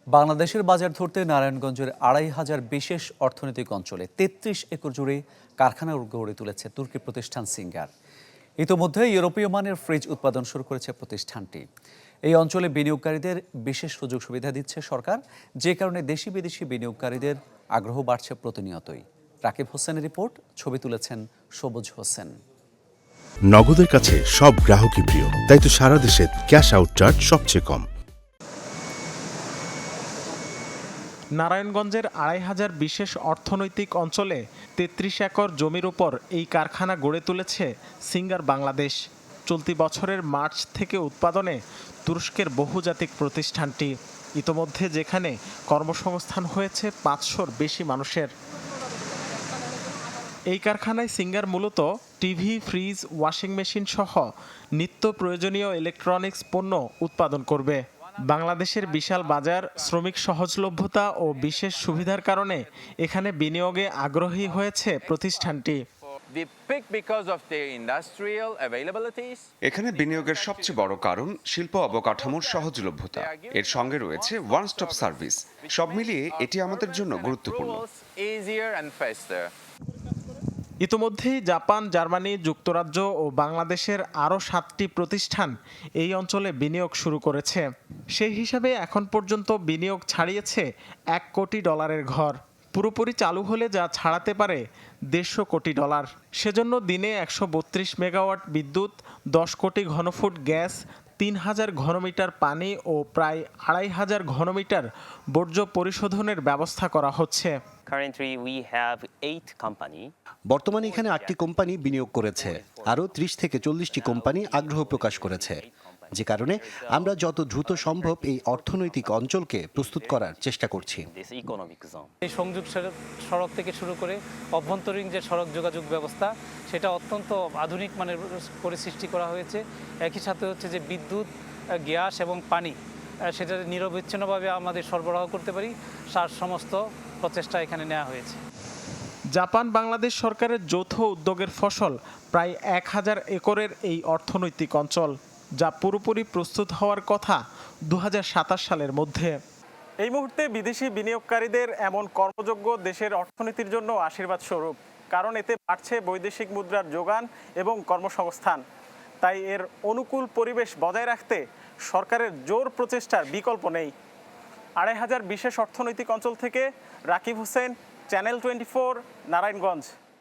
বাংলাদেশের বাজার ধরতে নারায়ণগঞ্জের ২৫০০ বিশেষ অর্থনৈতিক অঞ্চলে ৩৩ একর জুড়ে কারখানা গড়ে তুলেছে তুর্কি প্রতিষ্ঠান সিঙ্গার। ইতোমধ্যে ইউরোপীয় মানের ফ্রিজ উৎপাদন শুরু করেছে প্রতিষ্ঠানটি। এই অঞ্চলে বিনিয়োগকারীদের বিশেষ সুযোগ সুবিধা দিচ্ছে সরকার, যে কারণে দেশি বিদেশি বিনিয়োগকারীদের আগ্রহ বাড়ছে প্রতিনিয়তই। রাকিব হোসেনের রিপোর্ট, ছবি তুলেছেন সবুজ হোসেন। নগদের কাছে সব গ্রাহকই প্রিয়, তাই তো সারা দেশে ক্যাশ আউট চার্জ সবচেয়ে কম। নারায়ণগঞ্জের ২৫০০ বিশেষ অর্থনৈতিক অঞ্চলে ৩৩ একর জমির উপর এই কারখানা গড়ে তুলেছে সিঙ্গার বাংলাদেশ। চলতি বছরের মার্চ থেকে উৎপাদনে তুরস্কের বহুজাতিক প্রতিষ্ঠানটি। ইতোমধ্যে যেখানে কর্মসংস্থান হয়েছে ৫০০-র বেশি মানুষের। এই কারখানায় সিঙ্গার মূলত টিভি, ফ্রিজ, ওয়াশিং মেশিন সহ নিত্য প্রয়োজনীয় ইলেকট্রনিক্স পণ্য উৎপাদন করবে। বাংলাদেশের বিশাল বাজার, শ্রমিক সহজলভ্যতা ও বিশেষ সুবিধার কারণে এখানে বিনিয়োগে আগ্রহী হয়েছে প্রতিষ্ঠানটি। এখানে বিনিয়োগের সবচেয়ে বড় কারণ শিল্প অবকাঠামোর সহজলভ্যতা। এর সঙ্গে রয়েছে ওয়ান স্টপ সার্ভিস। সব মিলিয়ে এটি আমাদের জন্য গুরুত্বপূর্ণ। ইতোমধ্যেই জাপান, জার্মানি, যুক্তরাজ্য ও বাংলাদেশের আরও ৭টি প্রতিষ্ঠান এই অঞ্চলে বিনিয়োগ শুরু করেছে। সেই হিসাবে এখন পর্যন্ত বিনিয়োগ ছাড়িয়েছে $১ কোটি ঘর। পুরোপুরি চালু হলে যা ছাড়াতে পারে $১৫০ কোটি। সেজন্য দিনে ১৩২ মেগাওয়াট বিদ্যুৎ, ১০ কোটি ঘনফুট গ্যাস, ৩,০০০ ঘনমিটার পানি ও প্রায় ২,৫০০ ঘনমিটার বর্জ্য পরিশোধনের ব্যবস্থা করা হচ্ছে। বর্তমানে এখানে ৮টি কোম্পানি বিনিয়োগ করেছে, আরও ৩০ থেকে ৪০টি কোম্পানি আগ্রহ প্রকাশ করেছে, যে কারণে আমরা যত দ্রুত সম্ভব এই অর্থনৈতিক অঞ্চলকে প্রস্তুত করার চেষ্টা করছি। এই সংযোগ সড়ক থেকে শুরু করে অভ্যন্তরীণ যে সড়ক যোগাযোগ ব্যবস্থা, সেটা অত্যন্ত আধুনিক মানের করে সৃষ্টি করা হয়েছে। একই সাথে হচ্ছে যে বিদ্যুৎ, গ্যাস এবং পানি, সেটা নিরবিচ্ছিন্নভাবে আমাদের সরবরাহ করতে পারি, তার সমস্ত প্রচেষ্টা এখানে নেওয়া হয়েছে। জাপান বাংলাদেশ সরকারের যৌথ উদ্যোগের ফসল প্রায় ১,০০০ একরের এই অর্থনৈতিক অঞ্চল, যা পুরোপুরি প্রস্তুত হওয়ার কথা ২০২৭ সালের মধ্যে। এই মুহূর্তে বিদেশি বিনিয়োগকারীদের এমন কর্মযোগ্য দেশের অর্থনীতির জন্য আশীর্বাদ স্বরূপ, কারণ এতে বাড়ছে বৈদেশিক মুদ্রার যোগান এবং কর্মসংস্থান। তাই এর অনুকূল পরিবেশ বজায় রাখতে সরকারের জোর প্রচেষ্টার বিকল্প নেই। ২৫০০ বিশেষ অর্থনৈতিক অঞ্চল থেকে রাকিব হোসেন, চ্যানেল 24, নারায়ণগঞ্জ।